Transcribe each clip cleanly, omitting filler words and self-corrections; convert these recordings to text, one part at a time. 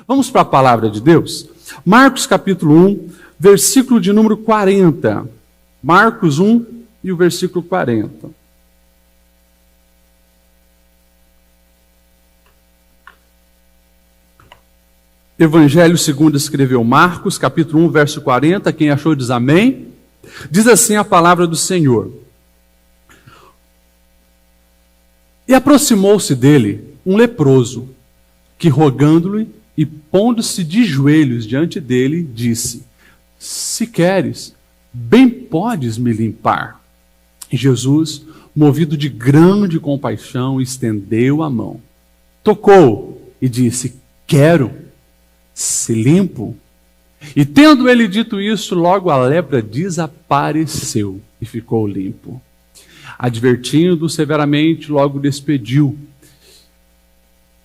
Vamos para a palavra de Deus? Marcos capítulo 1, versículo de número 40. Marcos 1 e o versículo 40. Evangelho segundo escreveu Marcos, capítulo 1, verso 40. Quem achou diz amém. Diz assim a palavra do Senhor. E aproximou-se dele um leproso, que rogando-lhe e pondo-se de joelhos diante dele, disse: se queres, bem podes me limpar. E Jesus, movido de grande compaixão, estendeu a mão, tocou e disse: quero, se limpo. E tendo ele dito isso, logo a lepra desapareceu e ficou limpo. Advertindo severamente, logo despediu.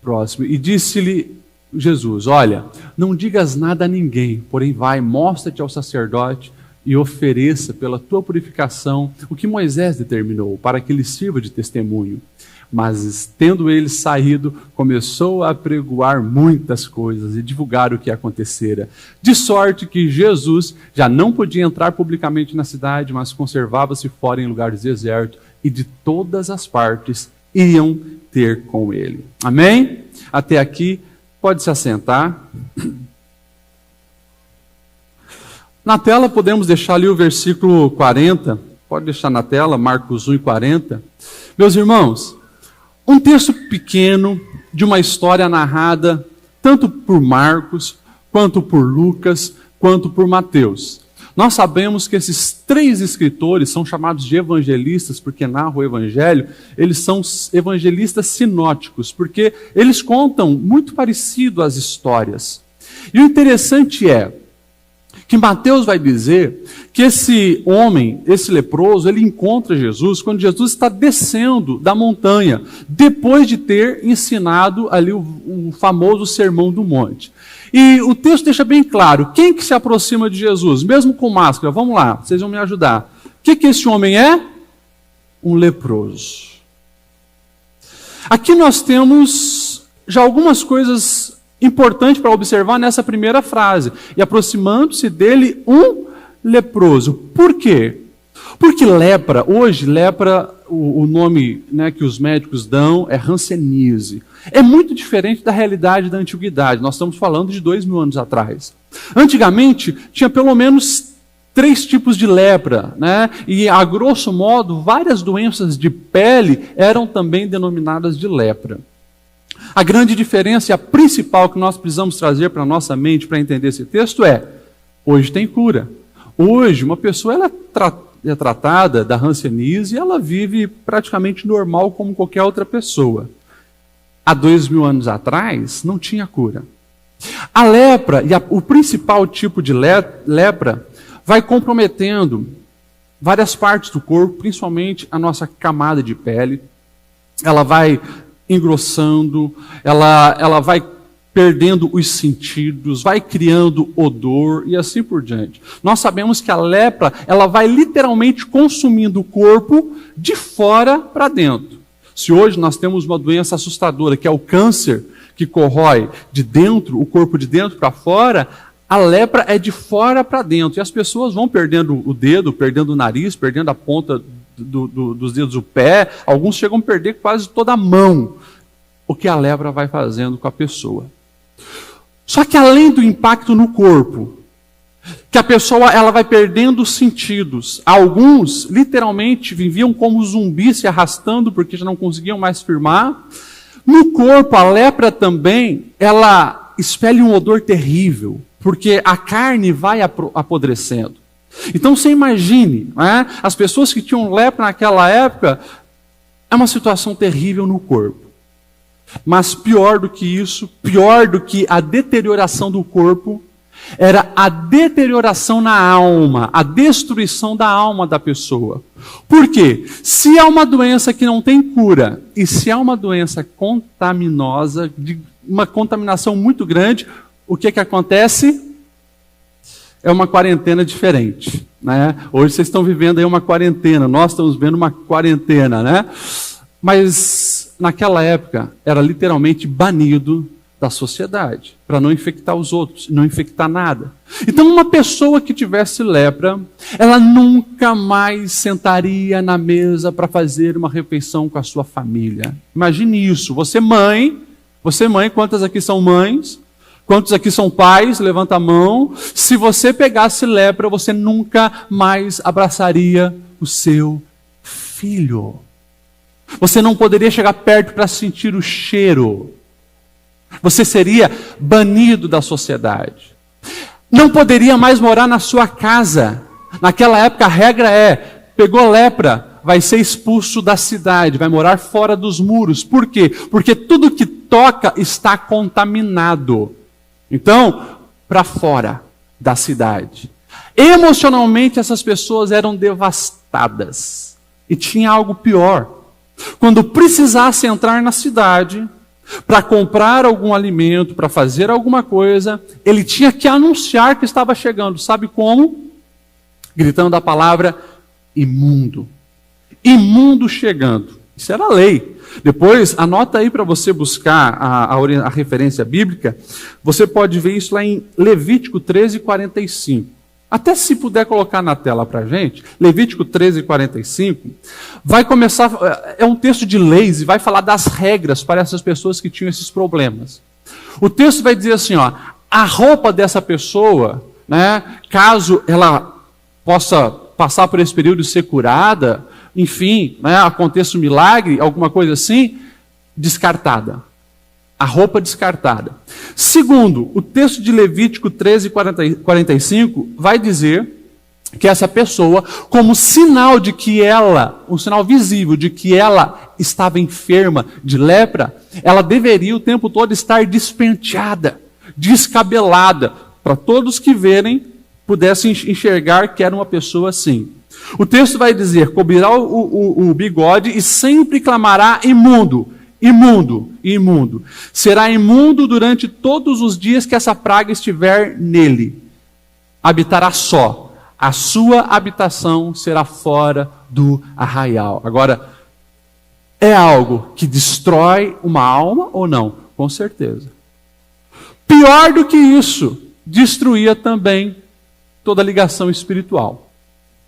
Próximo. E disse-lhe Jesus: olha, não digas nada a ninguém, porém vai, mostra-te ao sacerdote e ofereça pela tua purificação o que Moisés determinou, para que lhe sirva de testemunho. Mas, tendo ele saído, começou a apregoar muitas coisas e divulgar o que acontecera. De sorte que Jesus já não podia entrar publicamente na cidade, mas conservava-se fora em lugares desertos, e de todas as partes iam ter com ele. Amém? Até aqui, pode se assentar. Na tela podemos deixar ali o versículo 40. Pode deixar na tela, Marcos 1 e 40. Meus irmãos, um texto pequeno de uma história narrada tanto por Marcos, quanto por Lucas, quanto por Mateus. Nós sabemos que esses três escritores são chamados de evangelistas porque narram o evangelho. Eles são evangelistas sinóticos, porque eles contam muito parecido as histórias. E o interessante é que Mateus vai dizer que esse homem, esse leproso, ele encontra Jesus quando Jesus está descendo da montanha, depois de ter ensinado ali o famoso Sermão do Monte. E o texto deixa bem claro, quem que se aproxima de Jesus, mesmo com máscara? Vamos lá, vocês vão me ajudar. O que esse homem é? Um leproso. Aqui nós temos já algumas coisas importante para observar nessa primeira frase. E aproximando-se dele um leproso. Por quê? Porque lepra, hoje lepra, o nome, né, que os médicos dão é hanseníase. É muito diferente da realidade da antiguidade. Nós estamos falando de 2000 anos atrás. Antigamente, tinha pelo menos 3 tipos de lepra, né? E a grosso modo, várias doenças de pele eram também denominadas de lepra. A grande diferença e a principal que nós precisamos trazer para a nossa mente para entender esse texto é: hoje tem cura. Hoje, uma pessoa ela é tratada da hanseníase e ela vive praticamente normal como qualquer outra pessoa. Há 2000 anos atrás, não tinha cura. A lepra, e o principal tipo de lepra, vai comprometendo várias partes do corpo, principalmente a nossa camada de pele. Ela vai engrossando, ela vai perdendo os sentidos, vai criando odor e assim por diante. Nós sabemos que a lepra, ela vai literalmente consumindo o corpo de fora para dentro. Se hoje nós temos uma doença assustadora, que é o câncer, que corrói de dentro, o corpo de dentro para fora, a lepra é de fora para dentro. E as pessoas vão perdendo o dedo, perdendo o nariz, perdendo a ponta dos dedos do pé, alguns chegam a perder quase toda a mão. O que a lepra vai fazendo com a pessoa. Só que além do impacto no corpo, que a pessoa ela vai perdendo os sentidos. Alguns literalmente viviam como zumbis se arrastando porque já não conseguiam mais firmar. No corpo, a lepra também, ela expele um odor terrível, porque a carne vai apodrecendo. Então você imagine, né? As pessoas que tinham lepra naquela época, é uma situação terrível no corpo. Mas pior do que isso, pior do que a deterioração do corpo, era a deterioração na alma, a destruição da alma da pessoa. Por quê? Se é uma doença que não tem cura, e se é uma doença contaminosa, de uma contaminação muito grande, o que acontece? É uma quarentena diferente, né? Hoje vocês estão vivendo aí uma quarentena, nós estamos vivendo uma quarentena, né? Mas naquela época era literalmente banido da sociedade, para não infectar os outros, não infectar nada. Então, uma pessoa que tivesse lepra, ela nunca mais sentaria na mesa para fazer uma refeição com a sua família. Imagine isso. Você mãe, quantas aqui são mães? Quantos aqui são pais? Levanta a mão. Se você pegasse lepra, você nunca mais abraçaria o seu filho. Você não poderia chegar perto para sentir o cheiro. Você seria banido da sociedade. Não poderia mais morar na sua casa. Naquela época a regra é, pegou lepra, vai ser expulso da cidade, vai morar fora dos muros. Por quê? Porque tudo que toca está contaminado. Então, para fora da cidade. Emocionalmente essas pessoas eram devastadas. E tinha algo pior. Quando precisasse entrar na cidade para comprar algum alimento, para fazer alguma coisa, ele tinha que anunciar que estava chegando. Sabe como? Gritando a palavra imundo. Imundo chegando. Isso era lei. Depois, anota aí para você buscar a referência bíblica. Você pode ver isso lá em Levítico 13:45. Até se puder colocar na tela para a gente, Levítico 13:45, vai começar, é um texto de leis e vai falar das regras para essas pessoas que tinham esses problemas. O texto vai dizer assim, ó, a roupa dessa pessoa, né, caso ela possa passar por esse período e ser curada, enfim, né, aconteça um milagre, alguma coisa assim, descartada. A roupa descartada. Segundo, o texto de Levítico 13:45 vai dizer que essa pessoa, como sinal de que ela, um sinal visível de que ela estava enferma de lepra, ela deveria o tempo todo estar despenteada, descabelada, para todos que verem pudessem enxergar que era uma pessoa assim. O texto vai dizer, cobrirá o bigode e sempre clamará imundo. Imundo, imundo. Será imundo durante todos os dias que essa praga estiver nele. Habitará só. A sua habitação será fora do arraial. Agora, é algo que destrói uma alma ou não? Com certeza. Pior do que isso, destruía também toda ligação espiritual.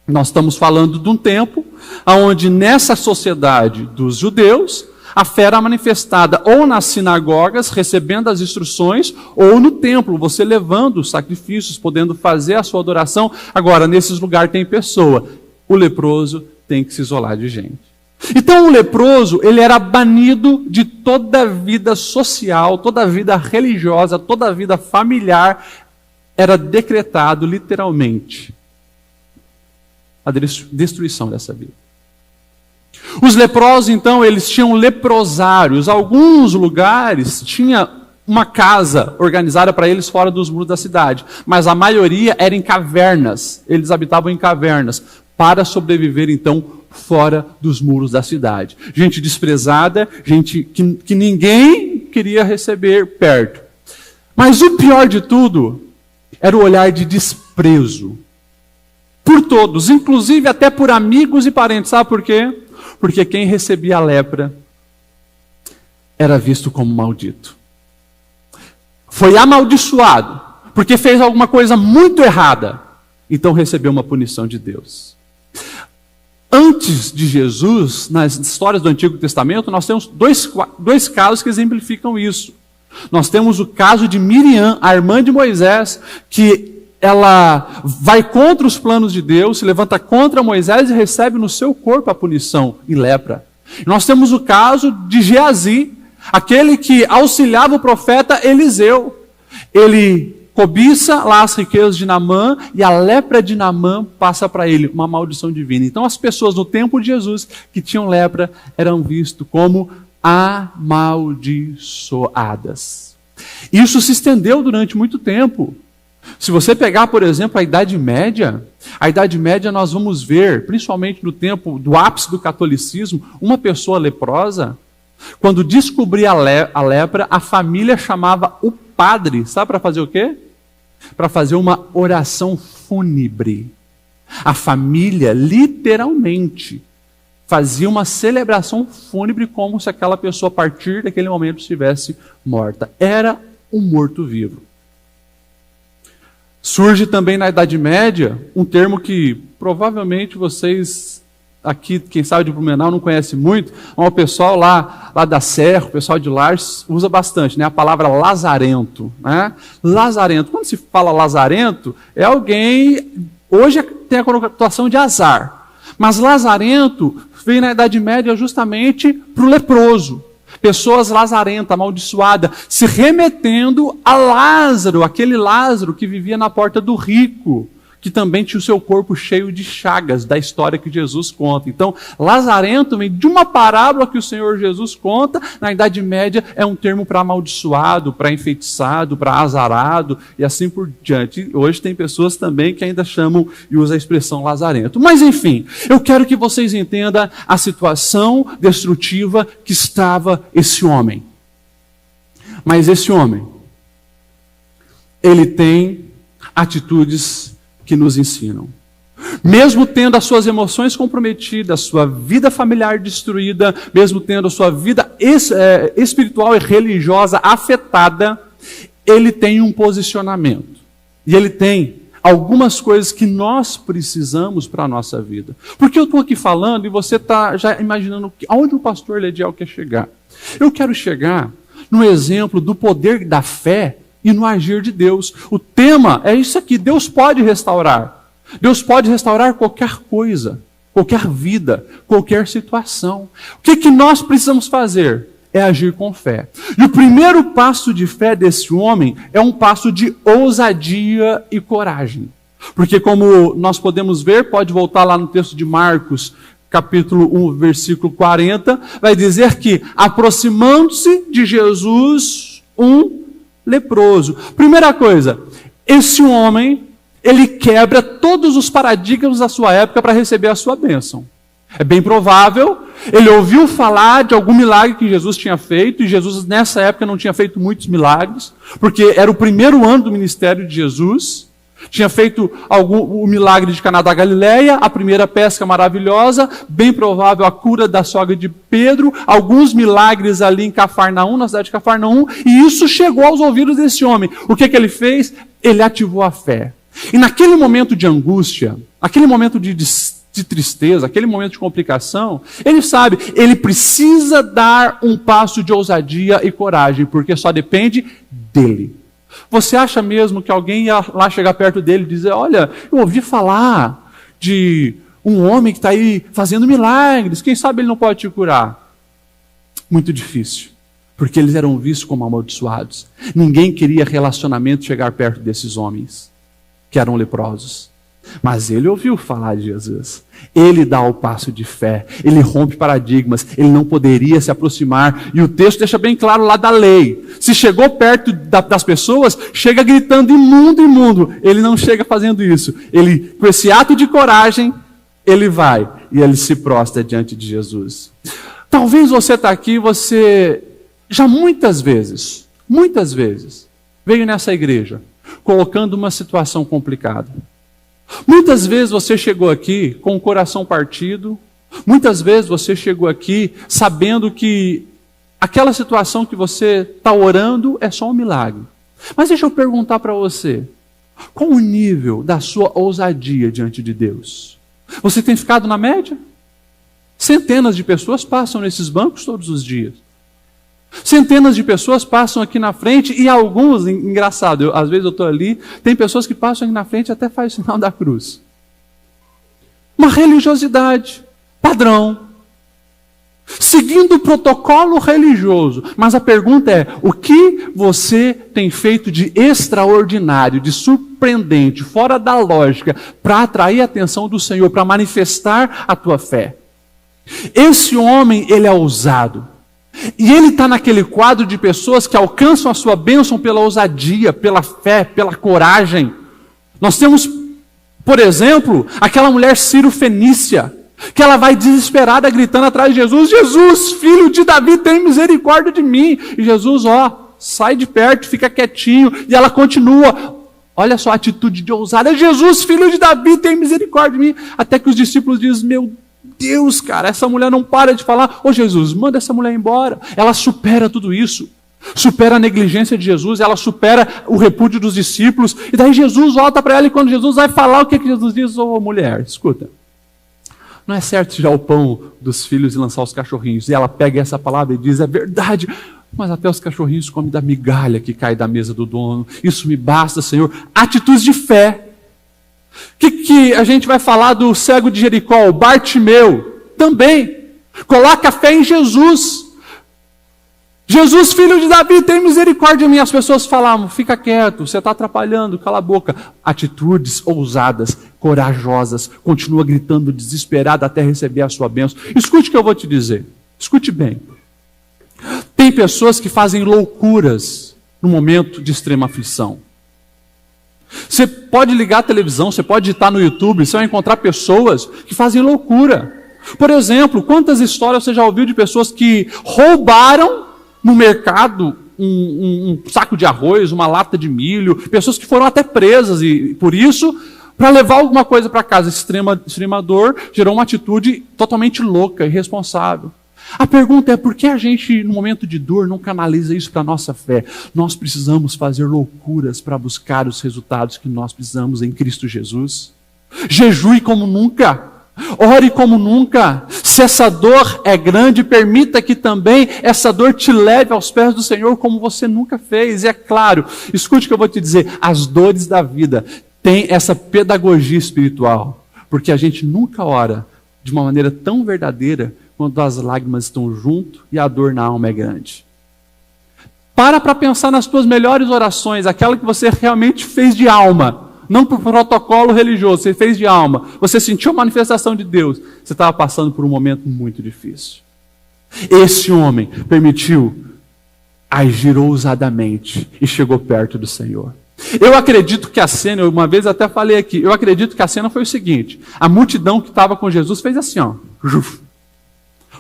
Nós estamos falando de um tempo onde nessa sociedade dos judeus, a fé era manifestada ou nas sinagogas, recebendo as instruções, ou no templo, você levando os sacrifícios, podendo fazer a sua adoração. Agora, nesses lugares tem pessoa. O leproso tem que se isolar de gente. Então, o leproso, ele era banido de toda a vida social, toda a vida religiosa, toda a vida familiar. Era decretado, literalmente, a destruição dessa vida. Os leprosos, então, eles tinham leprosários. Alguns lugares tinha uma casa organizada para eles fora dos muros da cidade. Mas a maioria era em cavernas. Eles habitavam em cavernas para sobreviver, então, fora dos muros da cidade. Gente desprezada, gente que ninguém queria receber perto. Mas o pior de tudo era o olhar de desprezo. Por todos, inclusive até por amigos e parentes. Sabe por quê? Porque quem recebia a lepra era visto como maldito. Foi amaldiçoado, porque fez alguma coisa muito errada. Então recebeu uma punição de Deus. Antes de Jesus, nas histórias do Antigo Testamento, nós temos dois casos que exemplificam isso. Nós temos o caso de Miriam, a irmã de Moisés, que ela vai contra os planos de Deus, se levanta contra Moisés e recebe no seu corpo a punição em lepra. Nós temos o caso de Geazi, aquele que auxiliava o profeta Eliseu. Ele cobiça lá as riquezas de Naamã e a lepra de Naamã passa para ele, uma maldição divina. Então as pessoas no tempo de Jesus que tinham lepra eram vistas como amaldiçoadas. Isso se estendeu durante muito tempo. Se você pegar, por exemplo, a Idade Média nós vamos ver, principalmente no tempo do ápice do catolicismo, uma pessoa leprosa, quando descobria a lepra, a família chamava o padre, sabe para fazer o quê? Para fazer uma oração fúnebre. A família, literalmente, fazia uma celebração fúnebre como se aquela pessoa, a partir daquele momento, estivesse morta. Era um morto-vivo. Surge também na Idade Média um termo que provavelmente vocês aqui, quem sabe de Blumenau, não conhece muito, mas o pessoal lá da Serra, o pessoal de Lares, usa bastante, né? A palavra lazarento. Né? Lazarento. Quando se fala lazarento, é alguém, hoje tem a conotação de azar, mas lazarento veio na Idade Média justamente para o leproso. Pessoas lazarentas, amaldiçoadas, se remetendo a Lázaro, aquele Lázaro que vivia na porta do rico, que também tinha o seu corpo cheio de chagas, da história que Jesus conta. Então, lazarento vem de uma parábola que o Senhor Jesus conta, na Idade Média é um termo para amaldiçoado, para enfeitiçado, para azarado, e assim por diante. Hoje tem pessoas também que ainda chamam e usam a expressão lazarento. Mas enfim, eu quero que vocês entendam a situação destrutiva que estava esse homem. Mas esse homem, ele tem atitudes que nos ensinam. Mesmo tendo as suas emoções comprometidas, a sua vida familiar destruída, mesmo tendo a sua vida espiritual e religiosa afetada, ele tem um posicionamento. E ele tem algumas coisas que nós precisamos para a nossa vida. Porque eu estou aqui falando e você está já imaginando aonde o pastor Lediel quer chegar. Eu quero chegar no exemplo do poder da fé e no agir de Deus. O tema é isso aqui: Deus pode restaurar. Deus pode restaurar qualquer coisa, qualquer vida, qualquer situação. O que nós precisamos fazer? É agir com fé. E o primeiro passo de fé desse homem é um passo de ousadia e coragem. Porque como nós podemos ver, pode voltar lá no texto de Marcos, capítulo 1, versículo 40, vai dizer que, aproximando-se de Jesus, um leproso. Primeira coisa, esse homem, ele quebra todos os paradigmas da sua época para receber a sua bênção. É bem provável, ele ouviu falar de algum milagre que Jesus tinha feito, e Jesus nessa época não tinha feito muitos milagres, porque era o primeiro ano do ministério de Jesus. Tinha feito o milagre de Caná da Galileia, a primeira pesca maravilhosa, bem provável a cura da sogra de Pedro, alguns milagres ali em Cafarnaum, na cidade de Cafarnaum, e isso chegou aos ouvidos desse homem. O que ele fez? Ele ativou a fé. E naquele momento de angústia, aquele momento de tristeza, aquele momento de complicação, ele sabe, ele precisa dar um passo de ousadia e coragem, porque só depende dele. Você acha mesmo que alguém ia lá chegar perto dele e dizer: olha, eu ouvi falar de um homem que está aí fazendo milagres, quem sabe ele não pode te curar? Muito difícil, porque eles eram vistos como amaldiçoados. Ninguém queria relacionamento chegar perto desses homens, que eram leprosos. Mas ele ouviu falar de Jesus. Ele dá o passo de fé. Ele rompe paradigmas. Ele não poderia se aproximar. E o texto deixa bem claro lá da lei. Se chegou perto das pessoas, chega gritando: imundo, imundo. Ele não chega fazendo isso. Ele, com esse ato de coragem, ele vai e ele se prostra diante de Jesus. Talvez você está aqui, você já muitas vezes, veio nessa igreja colocando uma situação complicada. Muitas vezes você chegou aqui com o coração partido, muitas vezes você chegou aqui sabendo que aquela situação que você está orando é só um milagre. Mas deixa eu perguntar para você, qual o nível da sua ousadia diante de Deus? Você tem ficado na média? Centenas de pessoas passam nesses bancos todos os dias. Centenas de pessoas passam aqui na frente, e alguns, engraçado, às vezes eu estou ali, tem pessoas que passam aqui na frente e até fazem o sinal da cruz. Uma religiosidade, padrão, seguindo o protocolo religioso. Mas a pergunta é: o que você tem feito de extraordinário, de surpreendente, fora da lógica, para atrair a atenção do Senhor, para manifestar a tua fé? Esse homem, ele é ousado. E ele está naquele quadro de pessoas que alcançam a sua bênção pela ousadia, pela fé, pela coragem. Nós temos, por exemplo, aquela mulher Ciro-fenícia, que ela vai desesperada gritando atrás de Jesus: Jesus, filho de Davi, tem misericórdia de mim. E Jesus, sai de perto, fica quietinho, e ela continua. Olha só a atitude de ousada: Jesus, filho de Davi, tem misericórdia de mim. Até que os discípulos dizem: meu Deus, cara, essa mulher não para de falar, ô Jesus, manda essa mulher embora. Ela supera tudo isso. Supera a negligência de Jesus, ela supera o repúdio dos discípulos. E daí Jesus volta para ela e quando Jesus vai falar, o que Jesus diz? Ô mulher, escuta. Não é certo tirar o pão dos filhos e lançar os cachorrinhos. E ela pega essa palavra e diz, é verdade, mas até os cachorrinhos comem da migalha que cai da mesa do dono. Isso me basta, Senhor. Atitudes de fé. O que a gente vai falar do cego de Jericó, o Bartimeu? Também. Coloca a fé em Jesus. Jesus, filho de Davi, tem misericórdia de mim. As pessoas falavam, fica quieto, você está atrapalhando, cala a boca. Atitudes ousadas, corajosas, continua gritando desesperada até receber a sua bênção. Escute o que eu vou te dizer, escute bem. Tem pessoas que fazem loucuras no momento de extrema aflição. Você pode ligar a televisão, você pode digitar no YouTube, você vai encontrar pessoas que fazem loucura. Por exemplo, quantas histórias você já ouviu de pessoas que roubaram no mercado um saco de arroz, uma lata de milho, pessoas que foram até presas e por isso, para levar alguma coisa para casa, extrema dor, gerou uma atitude totalmente louca, irresponsável. A pergunta é, por que a gente, no momento de dor, não canaliza isso para a nossa fé? Nós precisamos fazer loucuras para buscar os resultados que nós precisamos em Cristo Jesus. Jejue como nunca. Ore como nunca. Se essa dor é grande, permita que também essa dor te leve aos pés do Senhor como você nunca fez. E é claro, escute o que eu vou te dizer, as dores da vida têm essa pedagogia espiritual, porque a gente nunca ora de uma maneira tão verdadeira quando as lágrimas estão junto e a dor na alma é grande. Para pensar nas tuas melhores orações, aquela que você realmente fez de alma, não por protocolo religioso, você fez de alma. Você sentiu a manifestação de Deus. Você estava passando por um momento muito difícil. Esse homem permitiu agir ousadamente e chegou perto do Senhor. Eu acredito que a cena, uma vez até falei aqui, eu acredito que a cena foi o seguinte, a multidão que estava com Jesus fez assim, ó.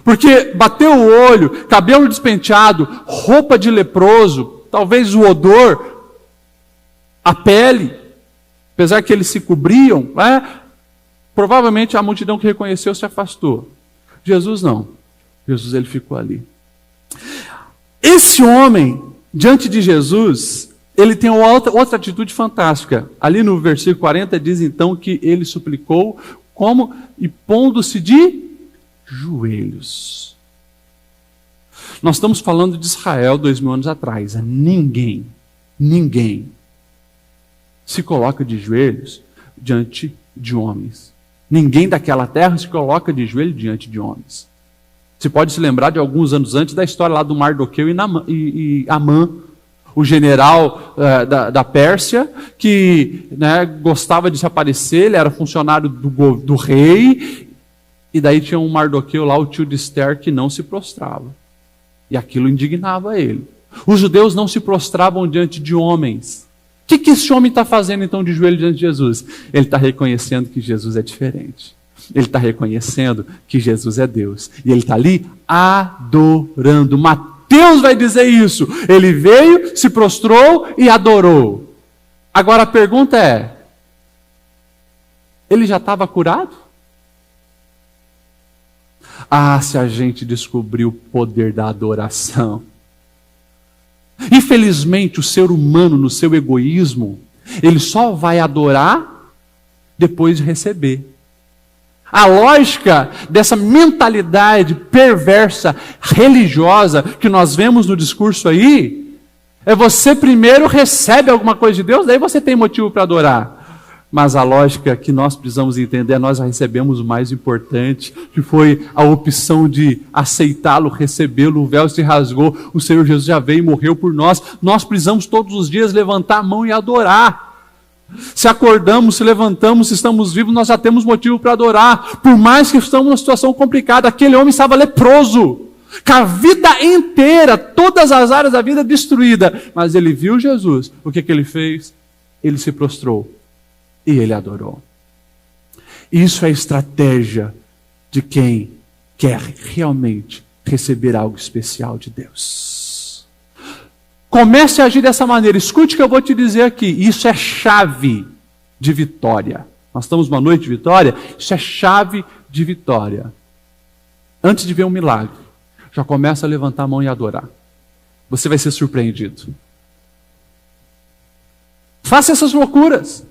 Porque bateu o olho, cabelo despenteado, roupa de leproso, talvez o odor, a pele, apesar que eles se cobriam, provavelmente a multidão que reconheceu se afastou. Jesus não. Jesus ele ficou ali. Esse homem, diante de Jesus, ele tem outra atitude fantástica. Ali no versículo 40 diz então que ele suplicou como? E pondo-se de joelhos. Nós estamos falando de Israel 2000 anos atrás. Ninguém se coloca de joelhos diante de homens. Ninguém daquela terra se coloca de joelho diante de homens. Você pode se lembrar de alguns anos antes da história lá do Mardoqueu e Amã, o general da Pérsia, que gostava de se aparecer, ele era funcionário do rei, e daí tinha um Mardoqueu lá, o tio de Esther, que não se prostrava. E aquilo indignava ele. Os judeus não se prostravam diante de homens. O que esse homem está fazendo então de joelho diante de Jesus? Ele está reconhecendo que Jesus é diferente. Ele está reconhecendo que Jesus é Deus. E ele está ali adorando. Mateus vai dizer isso. Ele veio, se prostrou e adorou. Agora a pergunta é, ele já estava curado? Se a gente descobrir o poder da adoração. Infelizmente, o ser humano, no seu egoísmo, ele só vai adorar depois de receber. A lógica dessa mentalidade perversa, religiosa, que nós vemos no discurso aí, é você primeiro recebe alguma coisa de Deus, daí você tem motivo para adorar. Mas a lógica que nós precisamos entender, nós recebemos o mais importante, que foi a opção de aceitá-lo, recebê-lo, o véu se rasgou, o Senhor Jesus já veio e morreu por nós. Nós precisamos todos os dias levantar a mão e adorar. Se acordamos, se levantamos, se estamos vivos, nós já temos motivo para adorar. Por mais que estamos numa situação complicada, aquele homem estava leproso, com a vida inteira, todas as áreas da vida destruída. Mas ele viu Jesus, o que ele fez? Ele se prostrou. E ele adorou. Isso é a estratégia de quem quer realmente receber algo especial de Deus. Comece a agir dessa maneira. Escute o que eu vou te dizer aqui. Isso é chave de vitória. Nós estamos numa noite de vitória. Isso é chave de vitória, antes de ver um milagre, já começa a levantar a mão e adorar. Você vai ser surpreendido. Faça essas loucuras.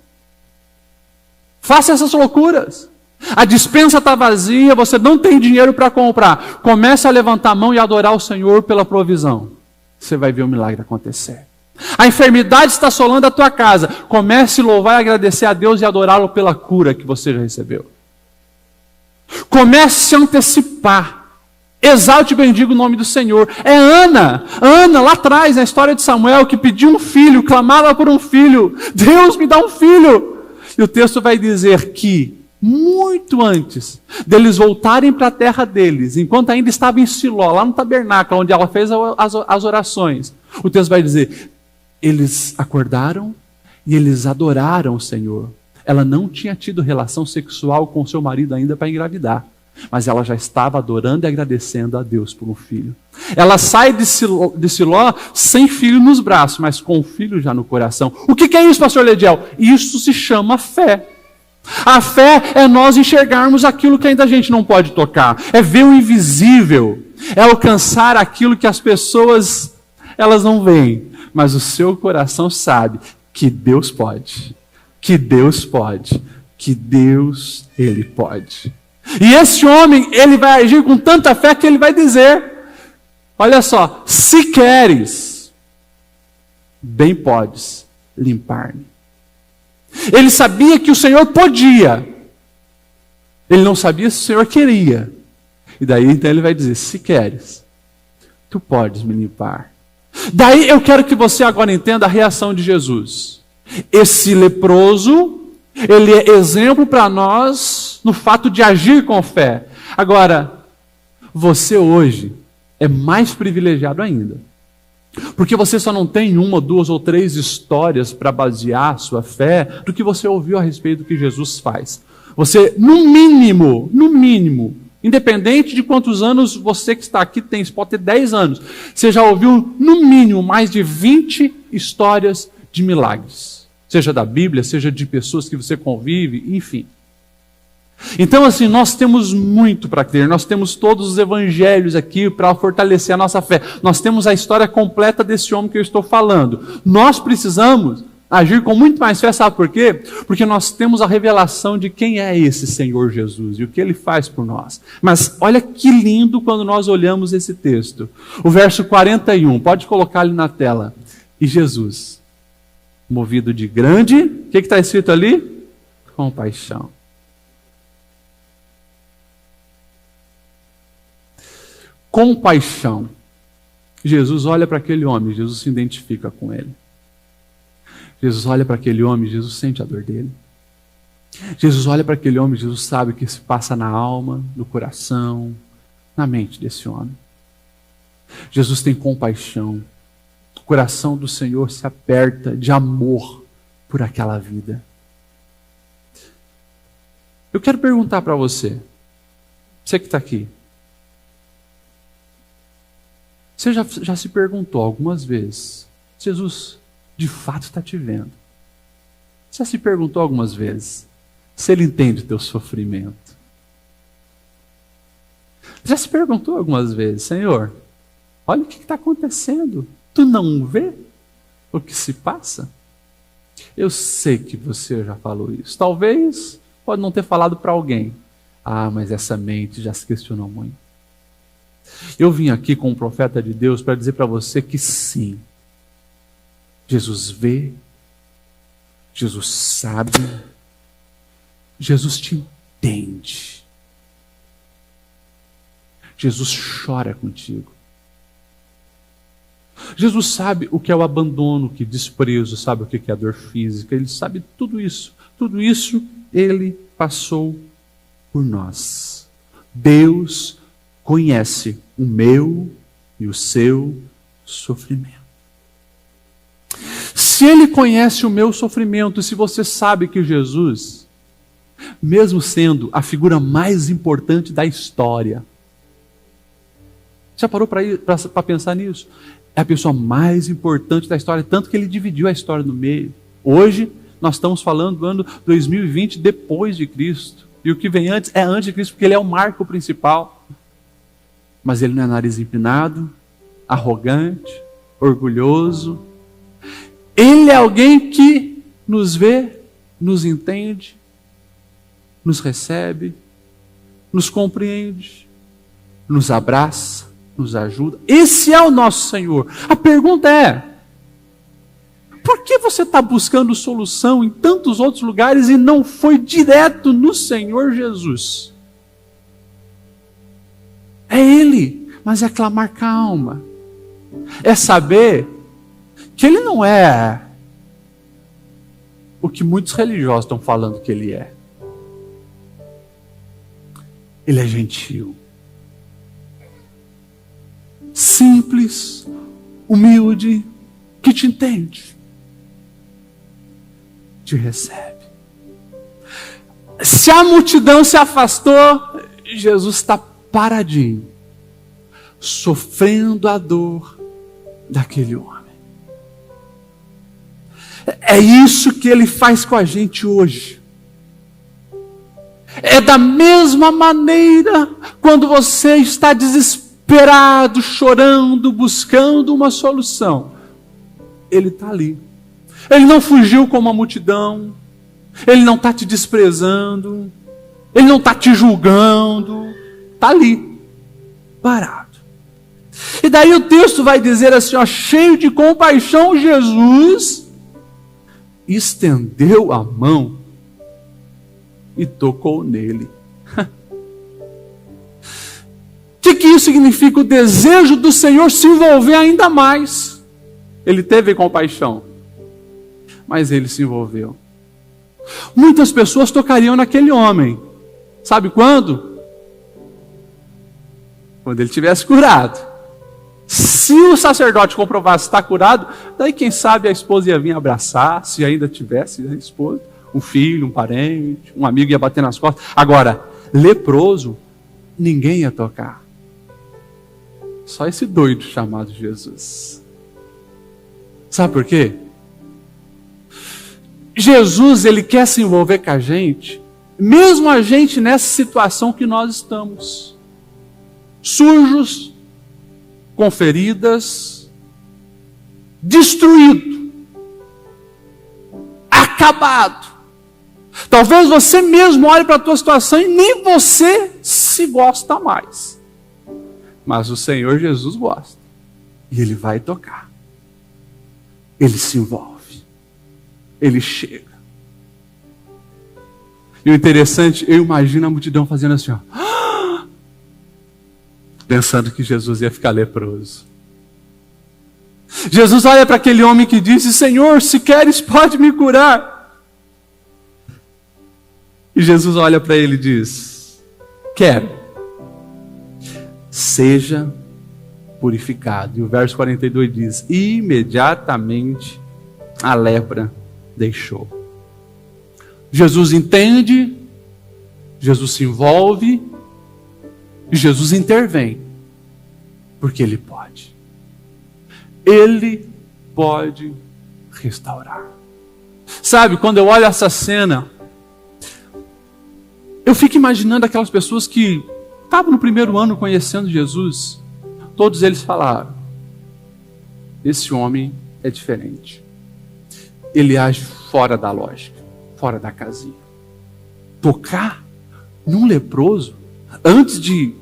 Faça essas loucuras. A despensa está vazia, você não tem dinheiro para comprar. Comece a levantar a mão e adorar o Senhor pela provisão. Você vai ver o milagre acontecer. A enfermidade está assolando a tua casa. Comece a louvar e agradecer a Deus e adorá-lo pela cura que você já recebeu. Comece a se antecipar. Exalte e bendiga o nome do Senhor. É Ana, lá atrás, na história de Samuel, que pediu um filho, clamava por um filho. Deus, me dá um filho. E o texto vai dizer que, muito antes deles voltarem para a terra deles, enquanto ainda estava em Siló, lá no tabernáculo, onde ela fez as orações, o texto vai dizer, eles acordaram e eles adoraram o Senhor. Ela não tinha tido relação sexual com seu marido ainda para engravidar, mas ela já estava adorando e agradecendo a Deus por um filho. Ela sai de Siló sem filho nos braços, mas com o filho já no coração. O que é isso, pastor Lediel? Isso se chama fé. A fé é nós enxergarmos aquilo que ainda a gente não pode tocar. É ver o invisível. É alcançar aquilo que as pessoas, elas não veem. Mas o seu coração sabe que Deus pode. Que Deus pode. Que Deus, Ele pode. E esse homem, ele vai agir com tanta fé que ele vai dizer, olha só, se queres, bem podes limpar-me. Ele sabia que o Senhor podia. Ele não sabia se o Senhor queria. E daí então ele vai dizer, se queres, tu podes me limpar. Daí eu quero que você agora entenda a reação de Jesus. Esse leproso, ele é exemplo para nós no fato de agir com fé. Agora, você hoje é mais privilegiado ainda. Porque você só não tem uma, duas ou três histórias para basear a sua fé do que você ouviu a respeito do que Jesus faz. Você, no mínimo, independente de quantos anos você que está aqui tem, você pode ter 10 anos, você já ouviu, no mínimo, mais de 20 histórias de milagres. Seja da Bíblia, seja de pessoas que você convive, enfim. Então, assim, nós temos muito para crer, nós temos todos os evangelhos aqui para fortalecer a nossa fé. Nós temos a história completa desse homem que eu estou falando. Nós precisamos agir com muito mais fé, sabe por quê? Porque nós temos a revelação de quem é esse Senhor Jesus e o que Ele faz por nós. Mas olha que lindo quando nós olhamos esse texto. O verso 41, pode colocar ali na tela. E Jesus, movido de grande, o que está escrito ali? Compaixão. Compaixão. Jesus olha para aquele homem, Jesus se identifica com ele. Jesus olha para aquele homem, Jesus sente a dor dele. Jesus olha para aquele homem, Jesus sabe o que se passa na alma, no coração, na mente desse homem. Jesus tem compaixão. O coração do Senhor se aperta de amor por aquela vida. Eu quero perguntar para você que está aqui, você já se perguntou algumas vezes, Jesus de fato está te vendo? Você já se perguntou algumas vezes se Ele entende o teu sofrimento? Já se perguntou algumas vezes, Senhor, olha o que está acontecendo, tu não vê o que se passa? Eu sei que você já falou isso, talvez pode não ter falado para alguém, mas essa mente já se questionou muito. Eu vim aqui com um profeta de Deus para dizer para você que sim, Jesus vê, Jesus sabe, Jesus te entende. Jesus chora contigo. Jesus sabe o que é o abandono, o que é desprezo, sabe o que é a dor física, Ele sabe tudo isso. Tudo isso Ele passou por nós. Deus conhece o meu e o seu sofrimento. Se Ele conhece o meu sofrimento, se você sabe que Jesus, mesmo sendo a figura mais importante da história, já parou para pensar nisso? É a pessoa mais importante da história, tanto que Ele dividiu a história no meio. Hoje, nós estamos falando do ano 2020 depois de Cristo. E o que vem antes é anticristo, porque ele é o marco principal. Mas ele não é nariz empinado, arrogante, orgulhoso. Ele é alguém que nos vê, nos entende, nos recebe, nos compreende, nos abraça, nos ajuda. Esse é o nosso Senhor. A pergunta é: por que você está buscando solução em tantos outros lugares e não foi direto no Senhor Jesus? É Ele, mas é clamar calma. É saber que Ele não é o que muitos religiosos estão falando que Ele é. Ele é gentil, simples, humilde, que te entende, te recebe. Se a multidão se afastou, Jesus está paradinho, sofrendo a dor daquele homem. É isso que Ele faz com a gente hoje. É da mesma maneira quando você está desesperado, chorando, buscando uma solução. Ele está ali. Ele não fugiu como a multidão. Ele não está te desprezando. Ele não está te julgando. Está ali, parado. E daí o texto vai dizer assim, ó, cheio de compaixão, Jesus estendeu a mão e tocou nele. O que isso significa? O desejo do Senhor se envolver ainda mais. Ele teve compaixão, mas ele se envolveu. Muitas pessoas tocariam naquele homem. Sabe quando? Quando ele tivesse curado. Se o sacerdote comprovasse que está curado, daí quem sabe a esposa ia vir abraçar, se ainda tivesse a esposa. Um filho, um parente, um amigo ia bater nas costas. Agora, leproso, ninguém ia tocar. Só esse doido chamado Jesus. Sabe por quê? Jesus, Ele quer se envolver com a gente, mesmo a gente nessa situação que nós estamos. Sujos, com feridas, destruído, acabado. Talvez você mesmo olhe para a tua situação e nem você se gosta mais. Mas o Senhor Jesus gosta. E Ele vai tocar. Ele se envolve. Ele chega. E o interessante, eu imagino a multidão fazendo assim, ó. Pensando que Jesus ia ficar leproso. Jesus olha para aquele homem que disse, Senhor, se queres, pode me curar. E Jesus olha para ele e diz, quero, seja purificado. E o verso 42 diz, imediatamente a lepra deixou. Jesus entende, Jesus se envolve, e Jesus intervém, porque Ele pode. Ele pode restaurar. Sabe, quando eu olho essa cena, eu fico imaginando aquelas pessoas que estavam no primeiro ano conhecendo Jesus. Todos eles falaram, esse homem é diferente. Ele age fora da lógica, fora da casinha. Tocar num leproso, antes de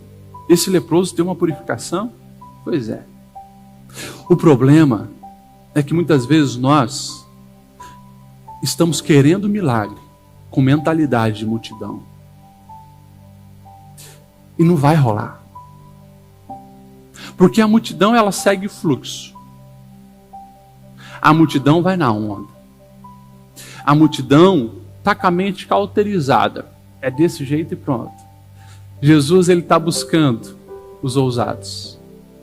esse leproso ter uma purificação? Pois é. O problema é que muitas vezes nós estamos querendo milagre com mentalidade de multidão. E não vai rolar. Porque a multidão, ela segue fluxo. A multidão vai na onda. A multidão está com a mente cauterizada. É desse jeito e pronto. Jesus, Ele está buscando os ousados,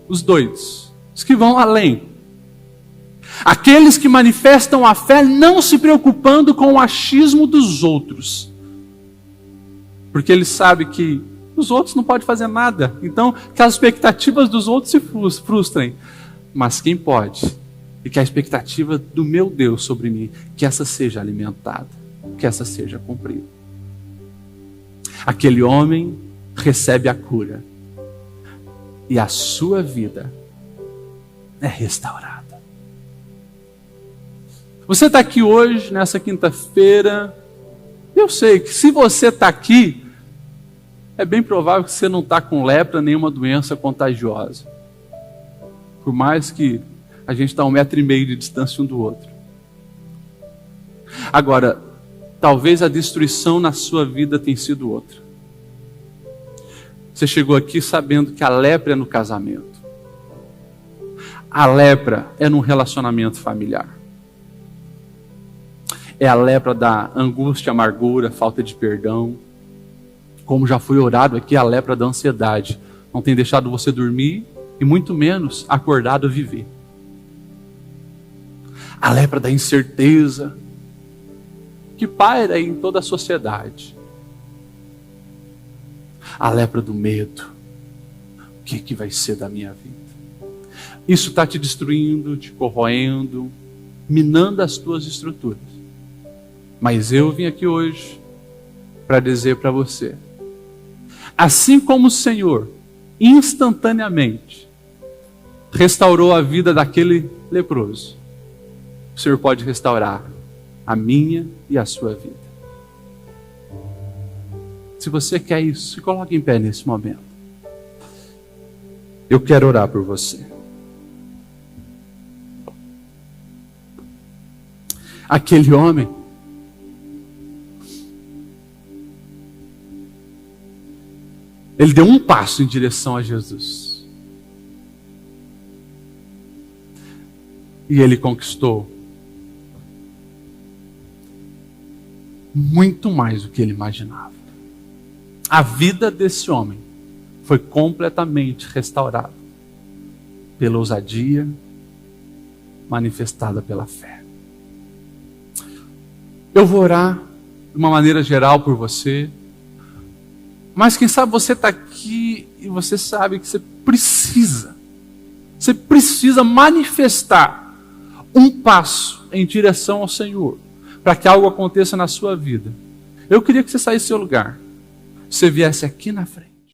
os doidos, os que vão além. Aqueles que manifestam a fé não se preocupando com o achismo dos outros. Porque Ele sabe que os outros não podem fazer nada. Então, que as expectativas dos outros se frustrem. Mas quem pode? E que a expectativa do meu Deus sobre mim, que essa seja alimentada, que essa seja cumprida. Aquele homem recebe a cura. E a sua vida é restaurada. Você está aqui hoje, nessa quinta-feira. Eu sei que se você está aqui, é bem provável que você não está com lepra, nenhuma doença contagiosa. Por mais que a gente está a 1,5 metro de distância um do outro. Agora, talvez a destruição na sua vida tenha sido outra. Você chegou aqui sabendo que a lepra é no casamento. A lepra é num relacionamento familiar. É a lepra da angústia, amargura, falta de perdão. Como já foi orado aqui, a lepra da ansiedade. Não tem deixado você dormir e muito menos acordado a viver. A lepra da incerteza, que paira em toda a sociedade. A lepra do medo. O que vai ser da minha vida? Isso está te destruindo, te corroendo, minando as tuas estruturas. Mas eu vim aqui hoje para dizer para você, assim como o Senhor, instantaneamente, restaurou a vida daquele leproso, o Senhor pode restaurar a minha e a sua vida. Se você quer isso, se coloque em pé nesse momento. Eu quero orar por você. Aquele homem, ele deu um passo em direção a Jesus. E ele conquistou muito mais do que ele imaginava. A vida desse homem foi completamente restaurada pela ousadia manifestada pela fé. Eu vou orar de uma maneira geral por você, mas quem sabe você está aqui e você sabe que você precisa manifestar um passo em direção ao Senhor, para que algo aconteça na sua vida. Eu queria que você saísse do seu lugar, você viesse aqui na frente.